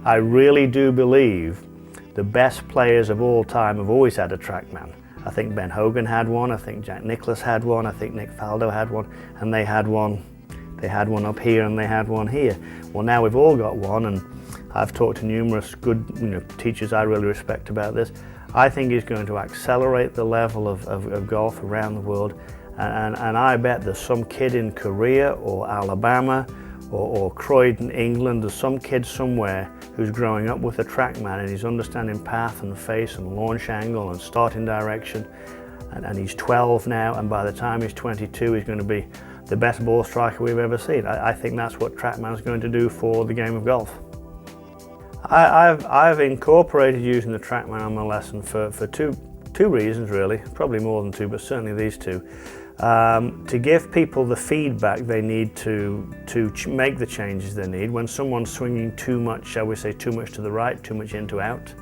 I really do believe the best players of all time have always had a TrackMan. I think Ben Hogan had one, I think Jack Nicklaus had one, I think Nick Faldo had one, and they had one up here and they had one here. Well, now we've all got one, and I've talked to numerous good teachers I really respect about this. I think it's going to accelerate the level of golf around the world, and I bet there's some kid in Korea or Alabama or Croydon, England, there's some kid somewhere who's growing up with a TrackMan and he's understanding path and face and launch angle and starting direction, and he's 12 now, and by the time he's 22 he's going to be the best ball striker we've ever seen. I think that's what TrackMan's going to do for the game of golf. I've incorporated using the TrackMan on my lesson for two reasons really, probably more than two, but certainly these two. To give people the feedback they need to make the changes they need. When someone's swinging too much, shall we say too much to the right, too much into out,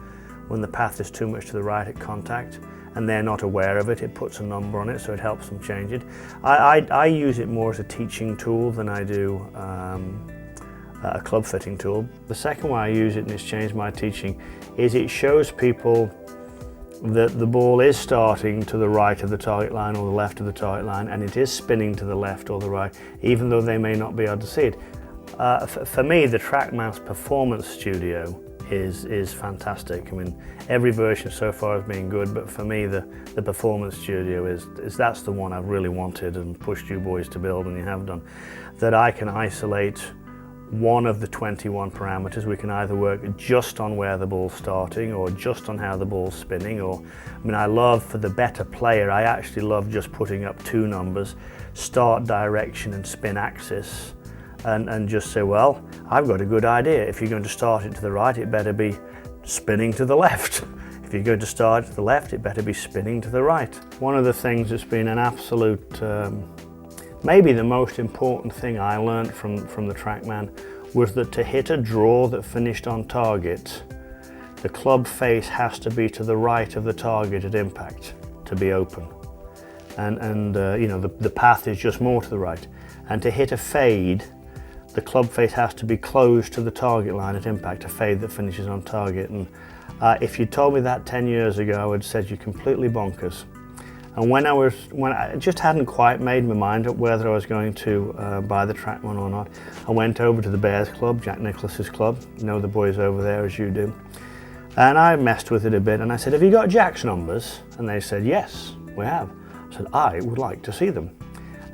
when the path is too much to the right at contact and they're not aware of it, it puts a number on it, so it helps them change it. I use it more as a teaching tool than I do a club fitting tool. The second way I use it, and it's changed my teaching, is it shows people that the ball is starting to the right of the target line or the left of the target line, and it is spinning to the left or the right, even though they may not be able to see it. For me, the TrackMan's Performance Studio is fantastic. I mean, every version so far has been good, but for me, the Performance Studio that's the one I've really wanted and pushed you boys to build, and you have done. That I can isolate one of the 21 parameters. We can either work just on where the ball's starting or just on how the ball's spinning, or, I mean, I love, for the better player, I actually love just putting up two numbers, start direction and spin axis, and just say, well, I've got a good idea. If you're going to start it to the right, it better be spinning to the left. If you're going to start it to the left, it better be spinning to the right. One of the things that's been an absolute maybe the most important thing I learned from the TrackMan was that to hit a draw that finished on target, the club face has to be to the right of the target at impact to be open. And the path is just more to the right. And to hit a fade, the club face has to be close to the target line at impact, a fade that finishes on target. And if you told me that 10 years ago, I would have said you're completely bonkers. And when I just hadn't quite made my mind up whether I was going to buy the TrackMan or not, I went over to the Bears Club, Jack Nicklaus's club, you know the boys over there as you do, and I messed with it a bit and I said, have you got Jack's numbers? And they said, yes, we have. I said, I would like to see them.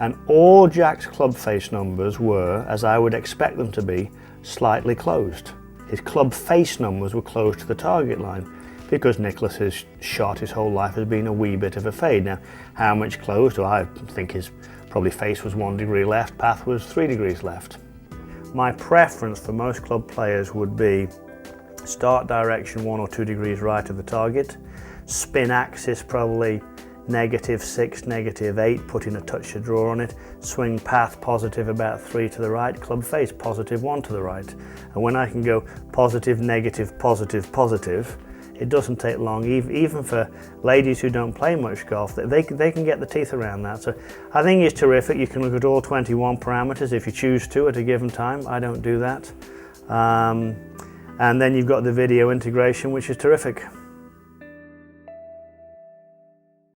And all Jack's club face numbers were, as I would expect them to be, slightly closed. His club face numbers were close to the target line, because Nicklaus's shot his whole life has been a wee bit of a fade. Now, how much closed? Well, I think his probably face was 1 degree left, path was 3 degrees left. My preference for most club players would be start direction 1 or 2 degrees right of the target, spin axis probably -6, -8, putting a touch of draw on it, swing path positive about 3 to the right, club face positive 1 to the right. And when I can go positive, negative, positive, positive, it doesn't take long, even for ladies who don't play much golf, they can get the teeth around that. So I think it's terrific. You can look at all 21 parameters if you choose to at a given time. I don't do that. And then you've got the video integration, which is terrific.